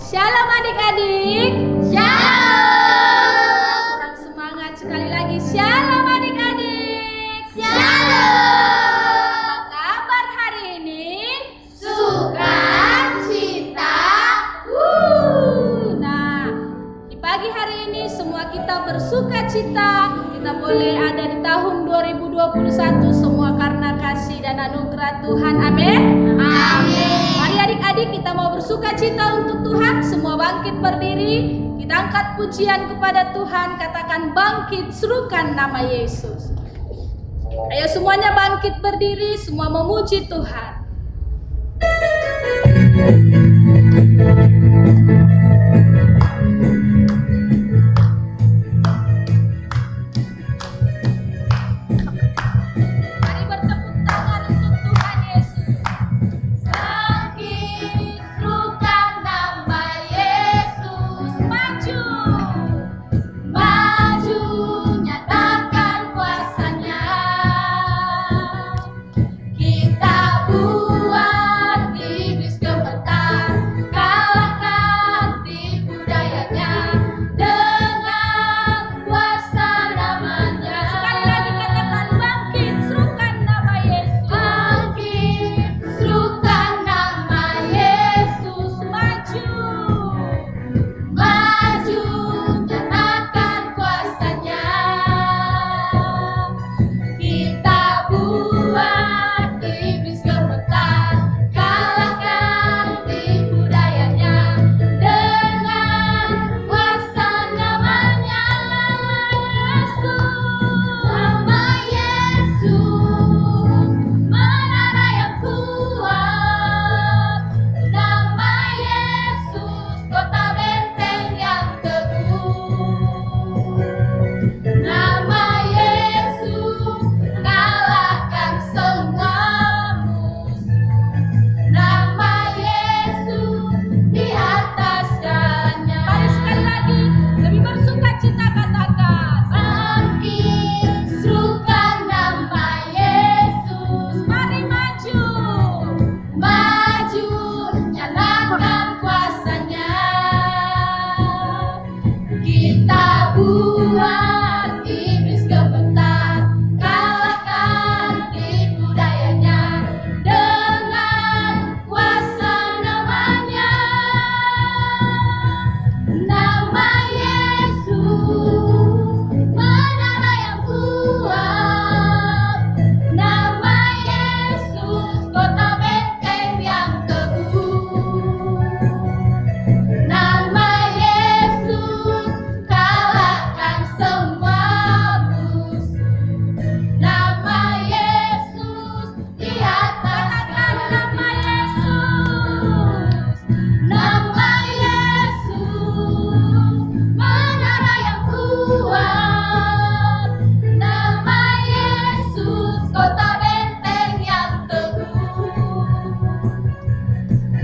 Shalom adik-adik. Shalom. Kurang semangat sekali lagi. Shalom adik-adik. Shalom. Apa kabar hari ini? Sukacita. Nah, di pagi hari ini semua kita bersukacita. Kita boleh ada di tahun 2021 semua karena kasih dan anugerah Tuhan. Amin. Amin. Mari adik-adik kita mau bersukacita untuk Tuhan. Semua bangkit berdiri. Kita angkat pujian kepada Tuhan. Katakan bangkit, serukan nama Yesus. Ayo semuanya bangkit berdiri. Semua memuji Tuhan. Mari bertepuk tangan untuk Tuhan Yesus. Bangkit, serukan nama Yesus. Maju. Maju, nyatakan kuasanya. Kita buat iblis gemetar, kalahkan tipu dayanya dengan kuasa namanya. Sekali lagi katakan bangkit, serukan nama Yesus. Bangkit, serukan nama Yesus. Maju. Maju, nyatakan kuasanya. Kita buat iblis gemetar, kalahkan tipu dayanya dengan kuasa namanya. Nama Yesus, menara yang kuat. Nama Yesus, kota benteng yang teguh. Nama Yesus, kalahkan semua musuh. Nama Yesus, di atas segalanya. Mari sekali lagi lebih bersukacita katakan. Bangkit, serukan nama Yesus. Mari maju. Maju, nyalakan kuasanya. Kita buat iblis gemetar, kalahkan tipu dayanya dengan kuasa namanya. Nama Yesus, menara yang kuat. Nama Yesus, kota benteng yang teguh. Nama Yesus, kalahkan semua musuh. Nama Yesus, di atas Nama segalanya. Yesus. Nama Yesus, menara yang kuat. Nama Yesus, kota benteng yang teguh.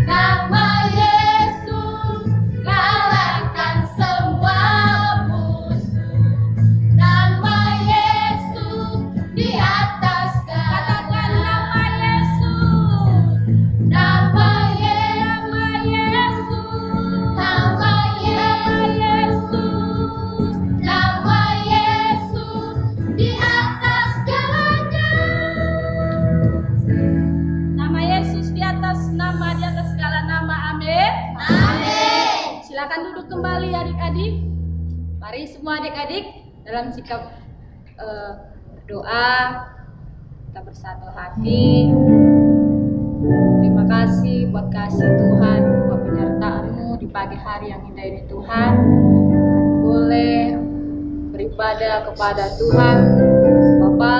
Nama Yesus, kalahkan semua musuh. Nama Yesus, di atas Katakan segalanya. nama Yesus. Nama Nama Yesus, Yesus. nama Yesus. Nama Yesus, di atas segalanya. Nama Yesus di atas segala nama. Amin. Amin. Silakan duduk kembali adik-adik. Mari semua adik-adik dalam sikap berdoa kita bersatu hati. Terima kasih buat kasih Tuhan, buat penyertaan-Mu di pagi hari yang indah ini Tuhan. Boleh beribadah kepada Tuhan. Bapa,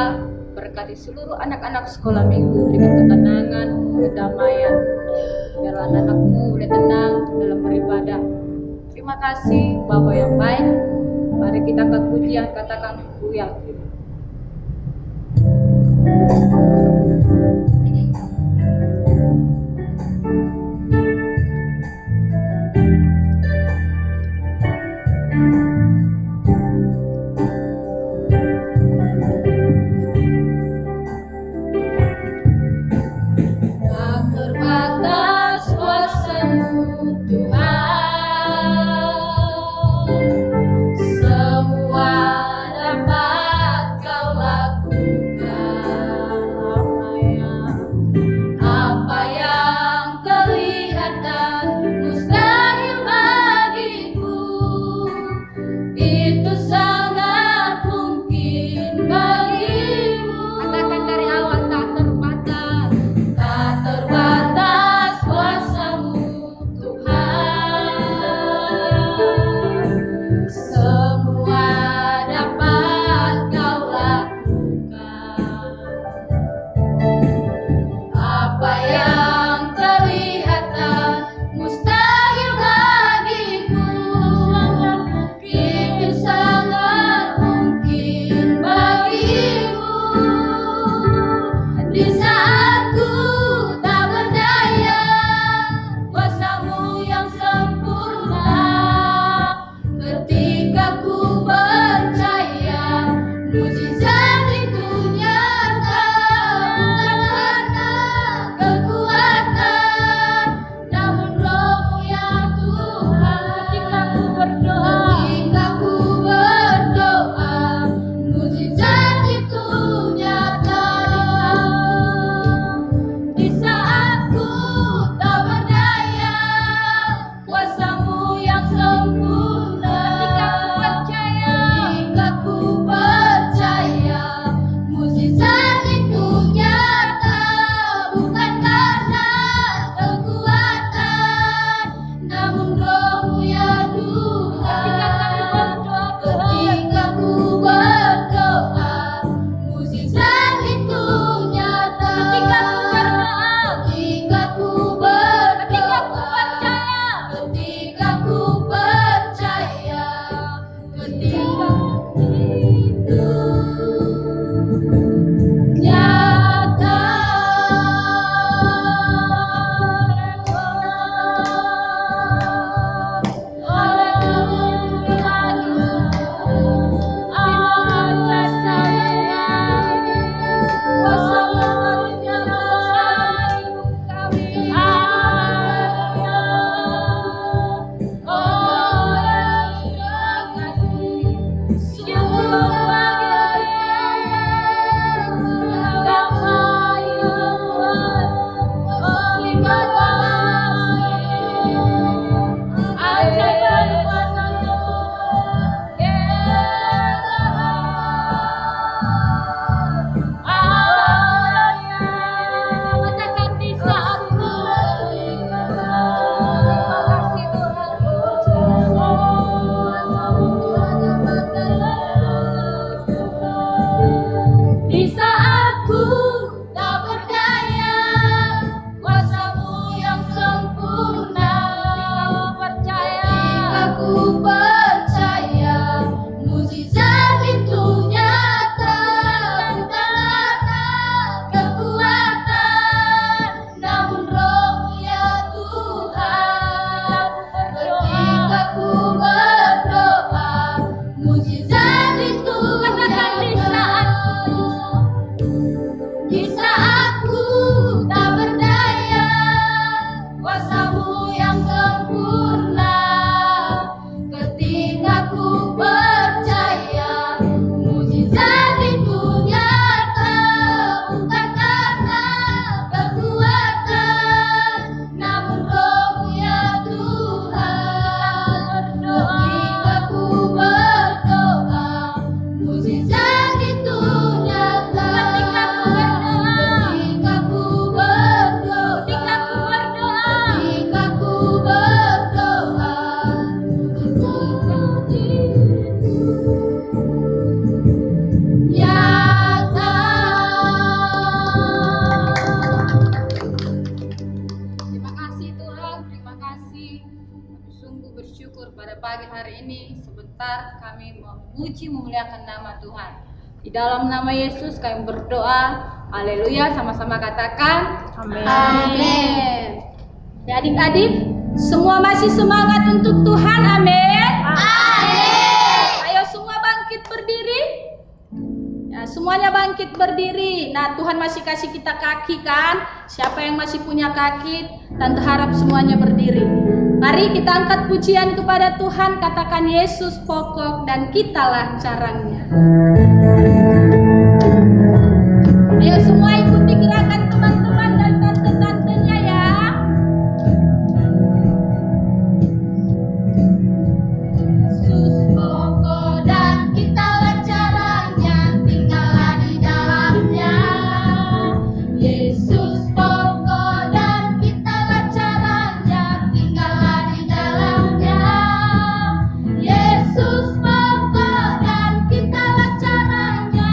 berkati seluruh anak-anak sekolah minggu, berikan ketenangan, kedamaian. Biarlah anak-Mu boleh tenang dalam beribadah. Terima kasih Bapa yang baik. Mari kita angkat pujian, katakan Ku yakin. Tak terbatas kuasa-Mu Tuhan. Mujizat itu nyata, bukan karena kekuatan, namun Roh-Mu ya Tuhan. Ketika ku berdoa, mujizat itu nyata. Di saat ku tak berdaya, kuasa-Mu yang sempurna. Ketika ku percaya, mujizat itu nyata, bukan karena kekuatan, namun Roh-Mu ya Tuhan. Ketika ku berdoa, mujizat itu nyata. Ketika ku percaya, ketika ku percaya, ketika itu nyata. Di saat ku tak berdaya, kuasa-Mu yang sempurna. Ketika ku percaya, mujizat itu nyata, bukan karena kekuatan, namun Roh-Mu ya Tuhan. Ketika ku berdoa, mujizat itu di saat ku tak berdaya, kuasa-Mu yang sempurna. Ketika ku percaya, mujizat itu nyata, bukan karena kekuatan, namun Roh-Mu ya Tuhan. Ketika ku berdoa, mujizat itu nyata. Ketika ku berdoa, mujizat itu nyata. terima kasih Tuhan, terima kasih. Kami sungguh bersyukur pada pagi hari ini sebentar kami memuji memuliakan nama Tuhan. Di dalam nama Yesus kami berdoa. Haleluya, sama-sama katakan Amin. ya adik-adik, semua masih semangat untuk Tuhan, amin. Amin. Ayo semua bangkit berdiri. Ya, semuanya bangkit berdiri. Nah, Tuhan masih kasih kita kaki kan? Siapa yang masih punya kaki, Tante harap semuanya berdiri. Mari kita angkat pujian kepada Tuhan, katakan Yesus pokok dan kitalah caranya. Ayo semua ikuti gerakan teman-teman dan tante-tantenya ya. Yesus pokok dan kitalah caranya, tinggallah di dalamnya. Yesus pokok dan kitalah caranya, tinggallah di dalamnya. Yesus pokok dan kitalah caranya,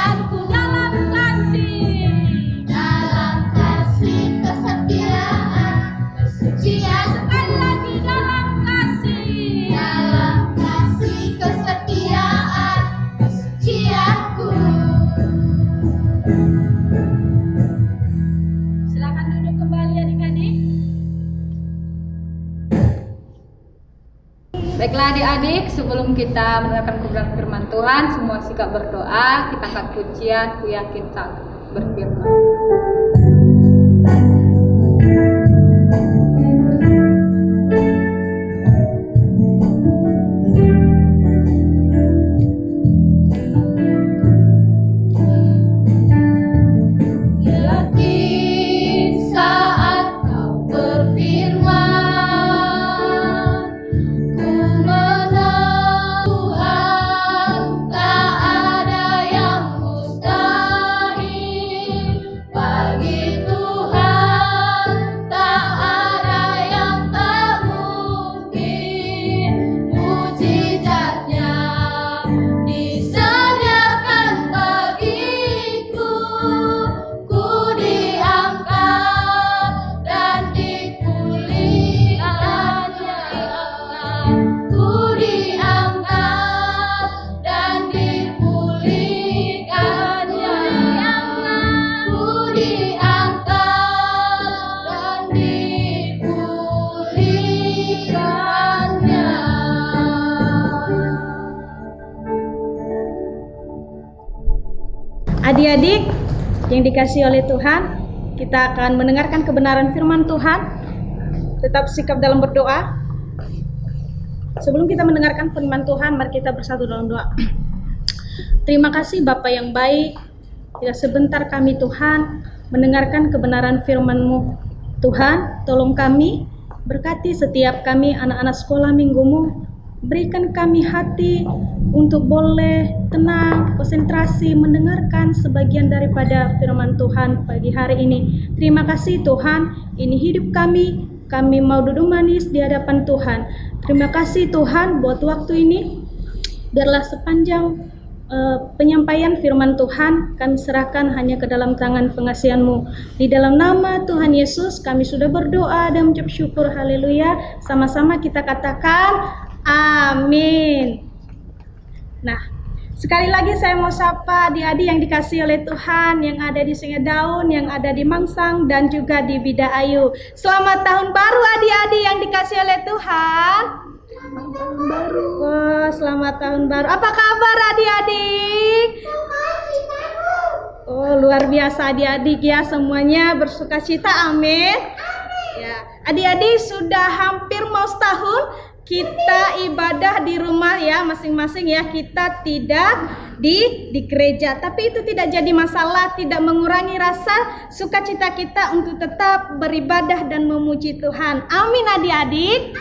kesetiaanku dalam kasih. dalam kasih kesetiaan kesucian Sekali lagi dalam kasih. dalam kasih kesetiaan kesucianku. Silakan duduk kembali adik-adik. Baiklah adik-adik, sebelum kita mendengarkan kebenaran firman Tuhan, semua sikap berdoa, kita angkat pujian, ku yakin tak berfirman. Yakin saat kau berfirman, ku menang Tuhan, tak ada yang mustahil. Bagi Tuhan tak ada yang tak mungkin. Mujizatnya disediakan bagiku. Ku diangkat dan dipulihkannya. Ku diangkat dan dipulihkannya. Ku diangkat dan dipulihkannya. Adik-adik yang dikasihi oleh Tuhan, kita akan mendengarkan kebenaran firman Tuhan. Tetap sikap dalam berdoa. Sebelum kita mendengarkan firman Tuhan, mari kita bersatu dalam doa. Terima kasih Bapa yang baik, tidak sebentar kami Tuhan mendengarkan kebenaran firman-Mu. Tuhan, tolong kami, berkati setiap kami anak-anak sekolah minggu-Mu. Berikan kami hati untuk boleh tenang, konsentrasi, mendengarkan sebagian daripada firman Tuhan pagi hari ini. Terima kasih Tuhan, ini hidup kami mau duduk manis di hadapan Tuhan. Terima kasih Tuhan buat waktu ini. Biarlah sepanjang penyampaian firman Tuhan kami serahkan hanya ke dalam tangan pengasihan-Mu. Di dalam nama Tuhan Yesus kami sudah berdoa dan mengucap syukur. Haleluya. Sama-sama kita katakan amin. Nah, sekali lagi saya mau sapa adik-adik yang dikasihi oleh Tuhan yang ada di Sungai Daun, yang ada di Mangsang dan juga di Bida Ayu. Selamat tahun baru adik-adik yang dikasihi oleh Tuhan. Wah, selamat tahun baru. Apa kabar adik-adik? Oh, luar biasa adik-adik ya, semuanya bersukacita. Amin. Ya, adik-adik sudah hampir mau setahun kita ibadah di rumah ya, masing-masing ya. Kita tidak di gereja, tapi itu tidak jadi masalah, tidak mengurangi rasa sukacita kita untuk tetap beribadah dan memuji Tuhan. Amin adik-adik.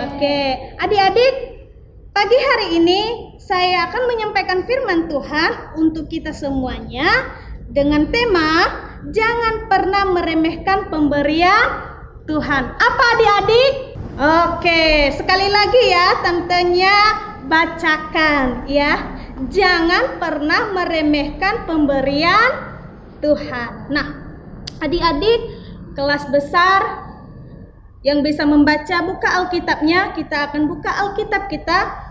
Oke, adik-adik, pagi hari ini saya akan menyampaikan firman Tuhan untuk kita semuanya dengan tema jangan pernah meremehkan pemberian Tuhan. Apa adik-adik? Oke, sekali lagi ya, tantenya bacakan ya. Jangan pernah meremehkan pemberian Tuhan. Nah, adik-adik kelas besar yang bisa membaca, buka Alkitabnya. Kita akan buka Alkitab kita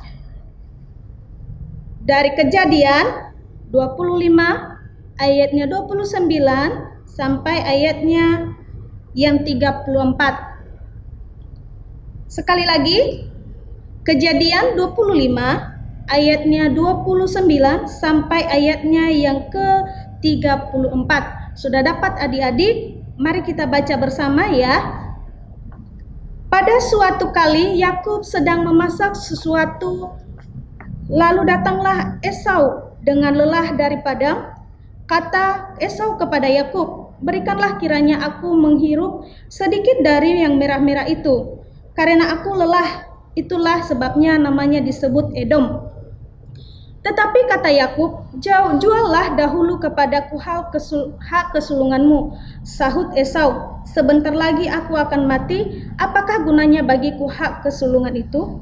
dari Kejadian 25 ayatnya 29 sampai ayatnya yang 34. Sekali lagi, Kejadian 25 ayatnya 29 sampai ayatnya yang ke-34. Sudah dapat adik-adik? Mari kita baca bersama ya. Pada suatu kali Yakub sedang memasak sesuatu, lalu datanglah Esau dengan lelah dari padang. Kata Esau kepada Yakub, "Berikanlah kiranya aku menghirup sedikit dari yang merah-merah itu, karena aku lelah." Itulah sebabnya namanya disebut Edom. Tetapi kata Yakub, "Juallah dahulu kepadaku hak kesulunganmu." Sahut Esau, "Sebentar lagi aku akan mati, apakah gunanya bagiku hak kesulungan itu?"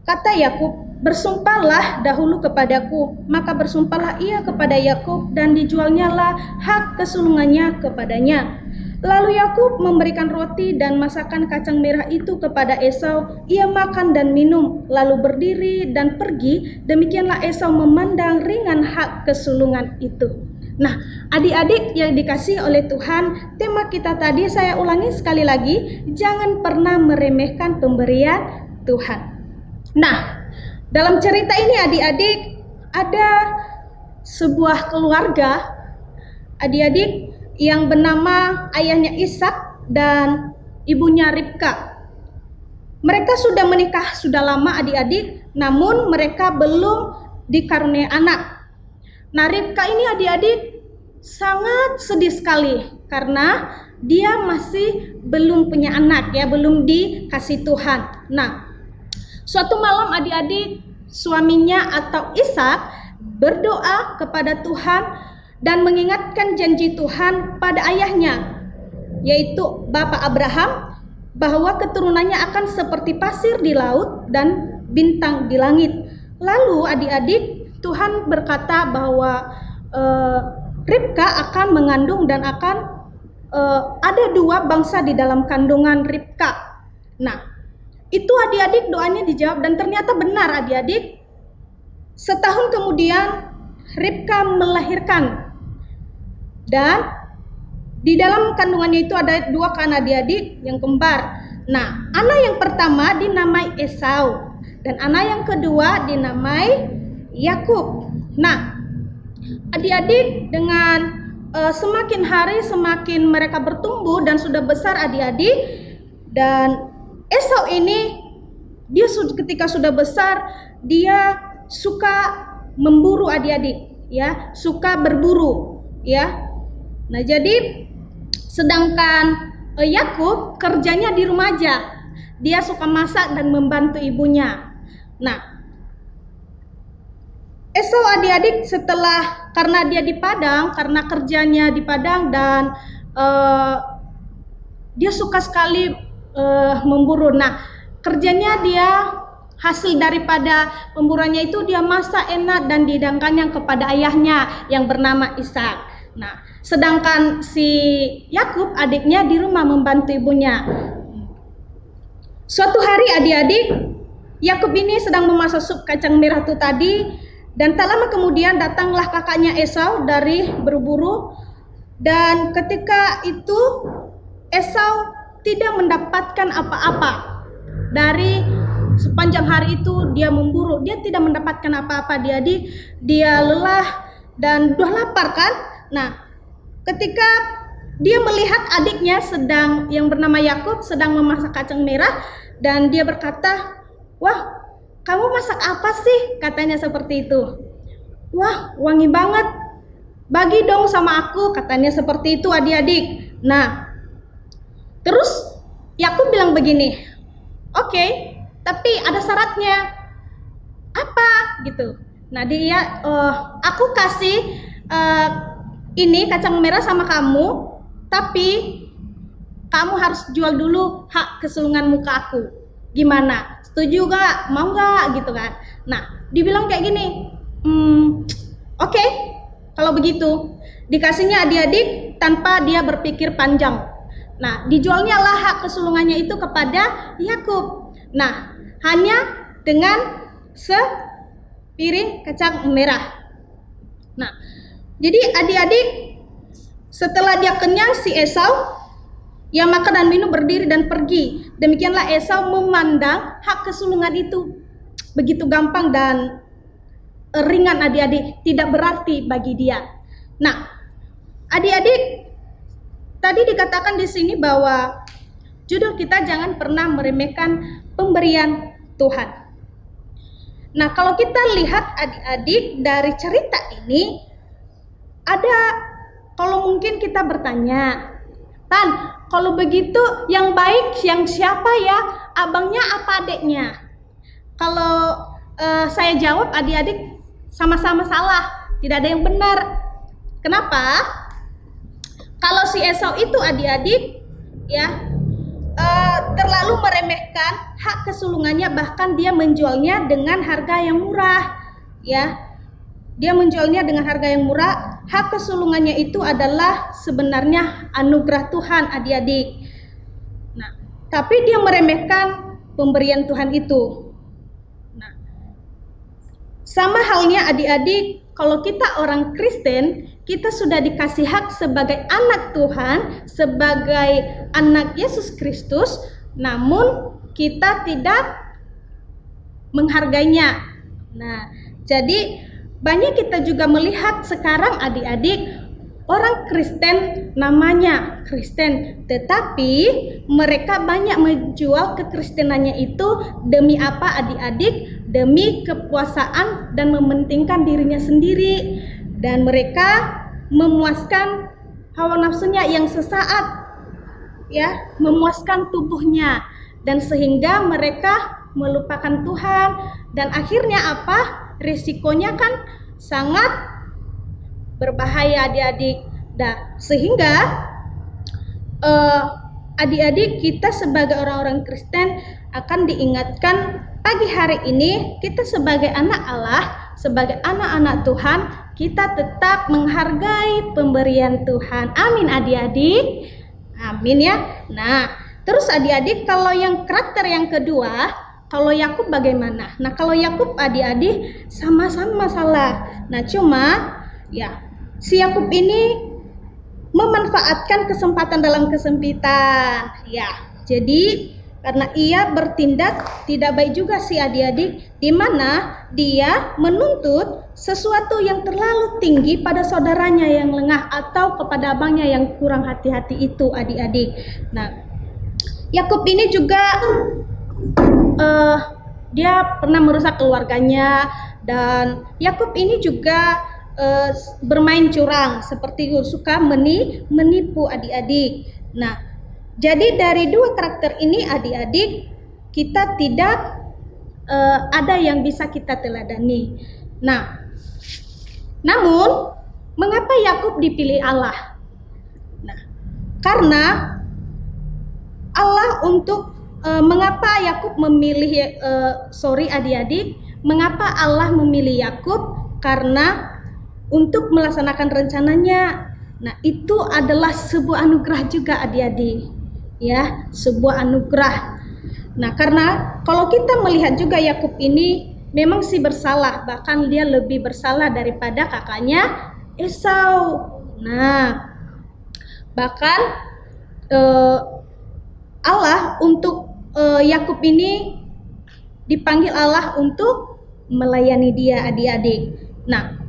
Kata Yakub, "Bersumpahlah dahulu kepadaku." Maka bersumpahlah ia kepada Yakub dan dijualnyalah hak kesulungannya kepadanya. Lalu Yakub memberikan roti dan masakan kacang merah itu kepada Esau. Ia makan dan minum, lalu berdiri dan pergi. Demikianlah Esau memandang ringan hak kesulungan itu. Nah, adik-adik yang dikasihi oleh Tuhan, tema kita tadi saya ulangi sekali lagi, jangan pernah meremehkan pemberian Tuhan. Nah, dalam cerita ini adik-adik ada sebuah keluarga, adik-adik, yang bernama ayahnya Ishak dan ibunya Ribka. Mereka sudah menikah sudah lama adik-adik, namun mereka belum dikaruniai anak. Nah, Ribka ini adik-adik sangat sedih sekali karena dia masih belum punya anak ya, belum dikasih Tuhan. Nah, suatu malam adik-adik suaminya atau Ishak berdoa kepada Tuhan dan mengingatkan janji Tuhan pada ayahnya, yaitu Bapak Abraham, bahwa keturunannya akan seperti pasir di laut dan bintang di langit. Lalu adik-adik, Tuhan berkata bahwa Ribka akan mengandung dan akan ada 2 bangsa di dalam kandungan Ribka. Nah, itu adik-adik doanya dijawab dan ternyata benar adik-adik. Setahun kemudian Ribka melahirkan. Dan di dalam kandungannya itu ada 2 adik-adik yang kembar. Nah, anak yang pertama dinamai Esau dan anak yang kedua dinamai Yakub. Nah, adik-adik dengan semakin hari semakin mereka bertumbuh dan sudah besar adik-adik, dan Esau ini dia ketika sudah besar dia suka memburu adik-adik ya, suka berburu ya. Nah, jadi sedangkan Yakub kerjanya di rumah aja. Dia suka masak dan membantu ibunya. Nah, Esau adik-adik setelah karena dia di padang, karena kerjanya di padang dan dia suka sekali memburu. Nah, kerjanya dia hasil daripada pemburuannya itu dia masak enak dan dihidangkannya kepada ayahnya yang bernama Ishak. Nah, sedangkan si Yakub adiknya di rumah membantu ibunya. Suatu hari adik-adik, Yakub ini sedang memasak sup kacang merah itu tadi, dan tak lama kemudian datanglah kakaknya Esau dari berburu, dan ketika itu Esau tidak mendapatkan apa-apa dari sepanjang hari itu dia memburu. Dia tidak mendapatkan apa-apa, dia lelah dan udah lapar kan. Nah, ketika dia melihat adiknya yang bernama Yakub sedang memasak kacang merah, dan dia berkata, "Wah, kamu masak apa sih?" Katanya seperti itu. "Wah, wangi banget. Bagi dong sama aku," katanya seperti itu adik-adik. Nah, terus Yakub bilang begini, "Oke, tapi ada syaratnya." "Apa?" gitu. Nah, dia aku kasih ini kacang merah sama kamu, tapi kamu harus jual dulu hak kesulunganmu ke aku. Gimana? Setuju gak? Mau gak? Gitu kan. Nah, dibilang kayak gini, oke, kalau begitu. Dikasihnya adik-adik tanpa dia berpikir panjang. Nah, dijualnya lah hak kesulungannya itu kepada Yakub. Nah, hanya dengan sepiring kacang merah. Nah, jadi adik-adik, setelah dia kenyang si Esau, ia makan dan minum, berdiri dan pergi. Demikianlah Esau memandang hak kesulungan itu begitu gampang dan ringan adik-adik, tidak berarti bagi dia. Nah, adik-adik, tadi dikatakan di sini bahwa judul kita jangan pernah meremehkan pemberian Tuhan. Nah, kalau kita lihat adik-adik dari cerita ini, kalau mungkin kita bertanya, "Tan, kalau begitu yang baik yang siapa ya? Abangnya apa adiknya?" Kalau saya jawab adik-adik sama-sama salah, tidak ada yang benar. Kenapa? Kalau si Esau itu adik-adik ya terlalu meremehkan hak kesulungannya, bahkan dia menjualnya dengan harga yang murah, ya. Dia menjualnya dengan harga yang murah. Hak kesulungannya itu adalah sebenarnya anugerah Tuhan, adik-adik. Nah, tapi dia meremehkan pemberian Tuhan itu. Nah, sama halnya adik-adik, kalau kita orang Kristen, kita sudah dikasih hak sebagai anak Tuhan, sebagai anak Yesus Kristus, namun kita tidak menghargainya. Nah, jadi banyak kita juga melihat sekarang adik-adik, orang Kristen namanya Kristen, tetapi mereka banyak menjual kekristenannya itu demi apa adik-adik? Demi kepuasaan dan mementingkan dirinya sendiri, dan mereka memuaskan hawa nafsunya yang sesaat, ya, memuaskan tubuhnya, dan sehingga mereka melupakan Tuhan, dan akhirnya apa? Risikonya kan sangat berbahaya adik-adik. Sehingga adik-adik, kita sebagai orang-orang Kristen akan diingatkan pagi hari ini, kita sebagai anak Allah, sebagai anak-anak Tuhan, kita tetap menghargai pemberian Tuhan. Amin adik-adik. Amin ya. Nah, terus adik-adik, kalau yang karakter yang kedua, kalau Yakub bagaimana? Nah, kalau Yakub adik-adik sama-sama salah. Nah, cuma ya si Yakub ini memanfaatkan kesempatan dalam kesempitan. Ya, jadi karena ia bertindak tidak baik juga si adik-adik, di mana dia menuntut sesuatu yang terlalu tinggi pada saudaranya yang lengah atau kepada abangnya yang kurang hati-hati itu adik-adik. Nah, Yakub ini juga dia pernah merusak keluarganya, dan Yakub ini juga bermain curang, seperti suka menipu adik-adik. Nah, jadi dari dua karakter ini adik-adik, kita tidak ada yang bisa kita teladani. Nah, namun mengapa Yakub dipilih Allah? Nah, karena Allah untuk mengapa Yakub memilih adik-adik, mengapa Allah memilih Yakub? Karena untuk melaksanakan rencananya. Nah, itu adalah sebuah anugerah juga adik-adik. Ya, sebuah anugerah. Nah, karena kalau kita melihat juga Yakub ini memang sih bersalah, bahkan dia lebih bersalah daripada kakaknya Esau. Nah, bahkan Allah untuk Yakub ini dipanggil Allah untuk melayani dia adik-adik. Nah,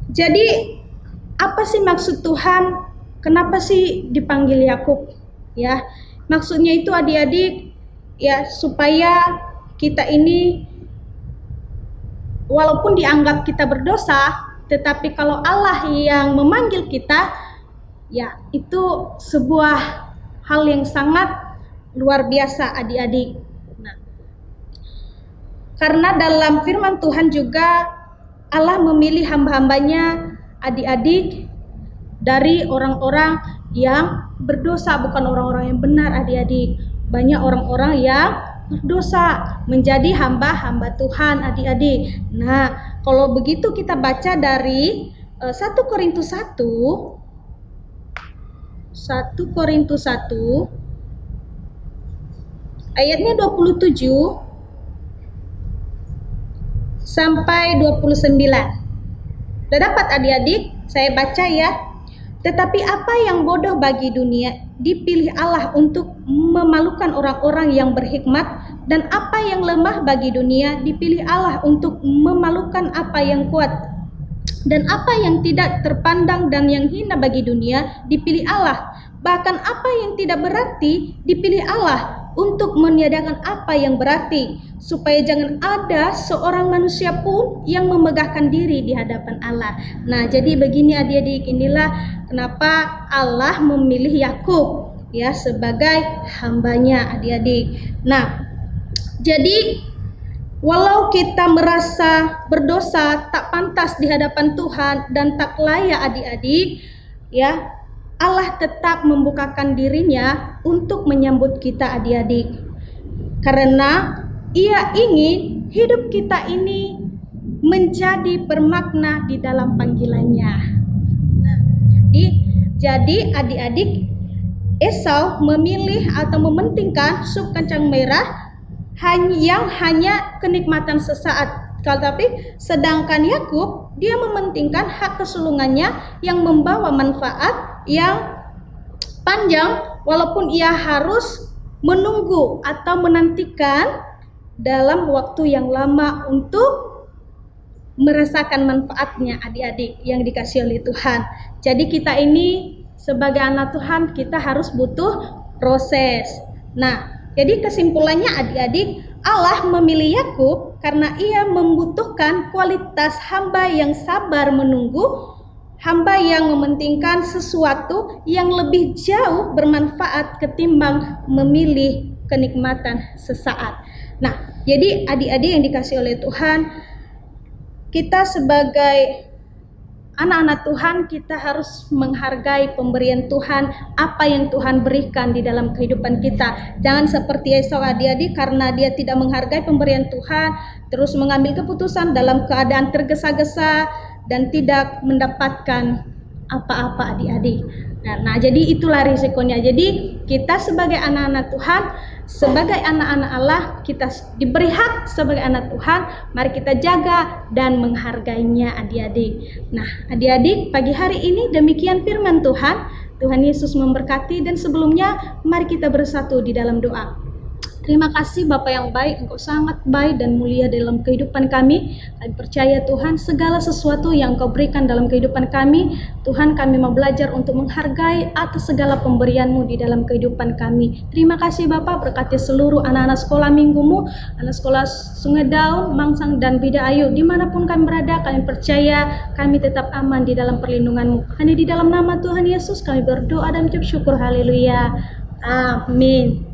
jadi apa sih maksud Tuhan? Kenapa sih dipanggil Yakub? Ya, maksudnya itu adik-adik, ya, supaya kita ini walaupun dianggap kita berdosa, tetapi kalau Allah yang memanggil kita, ya, itu sebuah hal yang sangat luar biasa adik-adik. Nah, karena dalam firman Tuhan juga Allah memilih hamba-hambanya adik-adik dari orang-orang yang berdosa, bukan orang-orang yang benar adik-adik. Banyak orang-orang yang berdosa menjadi hamba-hamba Tuhan adik-adik. Nah, kalau begitu kita baca dari 1 Korintus 1 ayatnya 27 sampai 29. Sudah dapat adik-adik? Saya baca ya. Tetapi apa yang bodoh bagi dunia dipilih Allah untuk memalukan orang-orang yang berhikmat, dan apa yang lemah bagi dunia dipilih Allah untuk memalukan apa yang kuat, dan apa yang tidak terpandang dan yang hina bagi dunia dipilih Allah, bahkan apa yang tidak berarti dipilih Allah untuk meniadakan apa yang berarti, supaya jangan ada seorang manusia pun yang memegahkan diri di hadapan Allah. Nah, jadi begini adik-adik, inilah kenapa Allah memilih Yakub ya sebagai hambanya adik-adik. Nah, jadi walau kita merasa berdosa, tak pantas di hadapan Tuhan dan tak layak adik-adik, ya, Allah tetap membukakan dirinya untuk menyambut kita adik-adik. Karena Ia ingin hidup kita ini menjadi bermakna di dalam panggilannya. Nah, jadi adik-adik, Esau memilih atau mementingkan sup kacang merah yang hanya kenikmatan sesaat. Tapi sedangkan Yakub dia mementingkan hak kesulungannya yang membawa manfaat yang panjang, walaupun ia harus menunggu atau menantikan dalam waktu yang lama untuk merasakan manfaatnya adik-adik yang dikasih oleh Tuhan. Jadi kita ini sebagai anak Tuhan kita harus butuh proses. Nah, jadi kesimpulannya adik-adik, Allah memilih Yakub karena ia membutuhkan kualitas hamba yang sabar menunggu, hamba yang mementingkan sesuatu yang lebih jauh bermanfaat ketimbang memilih kenikmatan sesaat. Nah, jadi adik-adik yang dikasih oleh Tuhan, kita sebagai anak-anak Tuhan, kita harus menghargai pemberian Tuhan, apa yang Tuhan berikan di dalam kehidupan kita. Jangan seperti Esau adik-adik, karena dia tidak menghargai pemberian Tuhan, terus mengambil keputusan dalam keadaan tergesa-gesa dan tidak mendapatkan apa-apa adik-adik. Nah, jadi itulah risikonya. Jadi kita sebagai anak-anak Tuhan, sebagai anak-anak Allah, kita diberi hak sebagai anak Tuhan. Mari kita jaga dan menghargainya adik-adik. Nah, adik-adik, pagi hari ini demikian firman Tuhan. Tuhan Yesus memberkati, dan sebelumnya mari kita bersatu di dalam doa. Terima kasih Bapa yang baik, Engkau sangat baik dan mulia dalam kehidupan kami. Kami percaya Tuhan segala sesuatu yang Engkau berikan dalam kehidupan kami, Tuhan, kami mau belajar untuk menghargai atas segala pemberian-Mu di dalam kehidupan kami. Terima kasih Bapa, berkati seluruh anak-anak sekolah minggu-Mu, anak sekolah Sungai Daun, Mangsang dan Bida Ayu, dimanapun kami berada, kami percaya kami tetap aman di dalam perlindungan-Mu. Hanya di dalam nama Tuhan Yesus kami berdoa dan ucap syukur, haleluya, amin.